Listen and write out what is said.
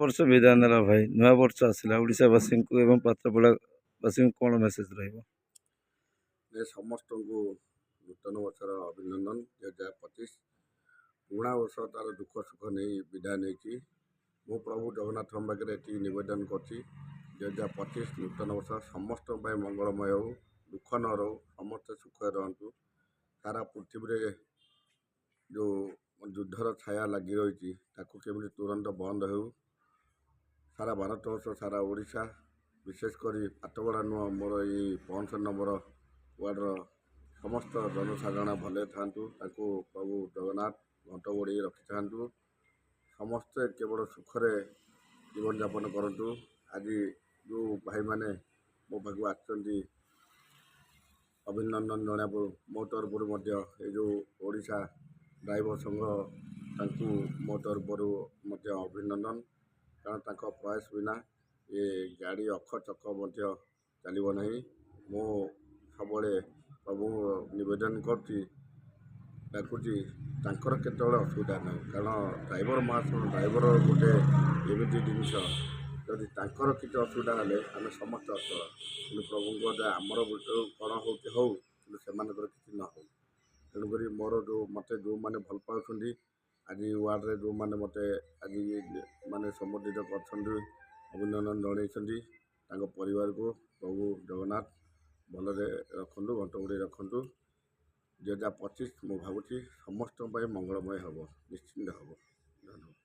ବର୍ଷ ବିଦାୟ ନେଲା ଭାଇ, ନୂଆ ବର୍ଷ ଆସିଲା। ଓଡ଼ିଶାବାସୀଙ୍କୁ ଏବଂ ପାତ୍ରପଡ଼ାବାସୀଙ୍କୁ କ'ଣ ମେସେଜ ରହିବ? ସମସ୍ତଙ୍କୁ ନୂତନ ବର୍ଷର ଅଭିନନ୍ଦନ। 2025 ପୁରୁଣା ବର୍ଷ ତାର ଦୁଃଖ ସୁଖ ନେଇ ବିଦାୟ ନେଇଛି। ମୁଁ ପ୍ରଭୁ ଜଗନ୍ନାଥଙ୍କ ପାଖରେ ଏଠି ନିବେଦନ କରୁଛି, 2025 ନୂତନ ବର୍ଷ ସମସ୍ତଙ୍କ ପାଇଁ ମଙ୍ଗଳମୟ ହେଉ, ଦୁଃଖ ନ ରହୁ, ସମସ୍ତେ ସୁଖରେ ରହନ୍ତୁ। ସାରା ପୃଥିବୀରେ ଯେଉଁ ଯୁଦ୍ଧର ଛାୟା ଲାଗି ରହିଛି ତାକୁ କେମିତି ତୁରନ୍ତ ବନ୍ଦ ହେଉ। ସାରା ଭାରତବର୍ଷ, ସାରା ଓଡ଼ିଶା, ବିଶେଷ କରି ପାତ୍ରପଡ଼ା ନୁହଁ, ମୋର ଏଇ 65 ନମ୍ବର ୱାର୍ଡ଼ର ସମସ୍ତ ଜନସାଧାରଣ ଭଲରେ ଥାଆନ୍ତୁ। ତାଙ୍କୁ ପ୍ରଭୁ ଜଗନ୍ନାଥ ଘଣ୍ଟ ଘୋଡ଼େଇ ରଖିଥାନ୍ତୁ। ସମସ୍ତେ କେବଳ ସୁଖରେ ଜୀବନଯାପନ କରନ୍ତୁ। ଆଜି ଯେଉଁ ଭାଇମାନେ ମୋ ପାଖକୁ ଆସିଛନ୍ତି ଅଭିନନ୍ଦନ ଜଣାଇବାକୁ, ମୋ ତରଫରୁ ମଧ୍ୟ ଏ ଯେଉଁ ଓଡ଼ିଶା ଡ୍ରାଇଭର ସଂଘ, ତାଙ୍କୁ ମୋ ତରଫରୁ ମଧ୍ୟ ଅଭିନନ୍ଦନ। କାରଣ ତାଙ୍କ ପ୍ରୟାସ ବିନା ଏ ଗାଡ଼ି ଅଖ ଚକ ମଧ୍ୟ ଚାଲିବ ନାହିଁ। ମୁଁ ସବୁବେଳେ ପ୍ରଭୁଙ୍କୁ ନିବେଦନ କରୁଛି, ଡାକୁଛି, ତାଙ୍କର କେତେବେଳେ ଅସୁବିଧା ନାହିଁ। କାରଣ ଡ୍ରାଇଭର ଗୋଟେ ଏମିତି ଜିନିଷ, ଯଦି ତାଙ୍କର କିଛି ଅସୁବିଧା ହେଲେ ଆମେ ସମସ୍ତେ ଅଚଳ। କିନ୍ତୁ ପ୍ରଭୁଙ୍କ ଆମର କ'ଣ ହେଉଛି ହଉ, କିନ୍ତୁ ସେମାନଙ୍କର କିଛି ନ ହଉ। ତେଣୁକରି ମୋତେ ଯେଉଁମାନେ ଭଲ ପାଉଛନ୍ତି, ଆଜି ୱାର୍ଡ଼ରେ ଯେଉଁମାନେ ମୋତେ ଆଜି ସମ୍ବୋଧିତ କରିଛନ୍ତି, ଅଭିନନ୍ଦନ ଜଣାଇଛନ୍ତି, ତାଙ୍କ ପରିବାରକୁ ପ୍ରଭୁ ଜଗନ୍ନାଥ ଭଲରେ ରଖନ୍ତୁ, ଘଣ୍ଟ ଘୋଡ଼େଇ ରଖନ୍ତୁ। 2025 ମୁଁ ଭାବୁଛି ସମସ୍ତଙ୍କ ପାଇଁ ମଙ୍ଗଳମୟ ହେବ, ନିଶ୍ଚିନ୍ତ ହେବ। ଧନ୍ୟବାଦ।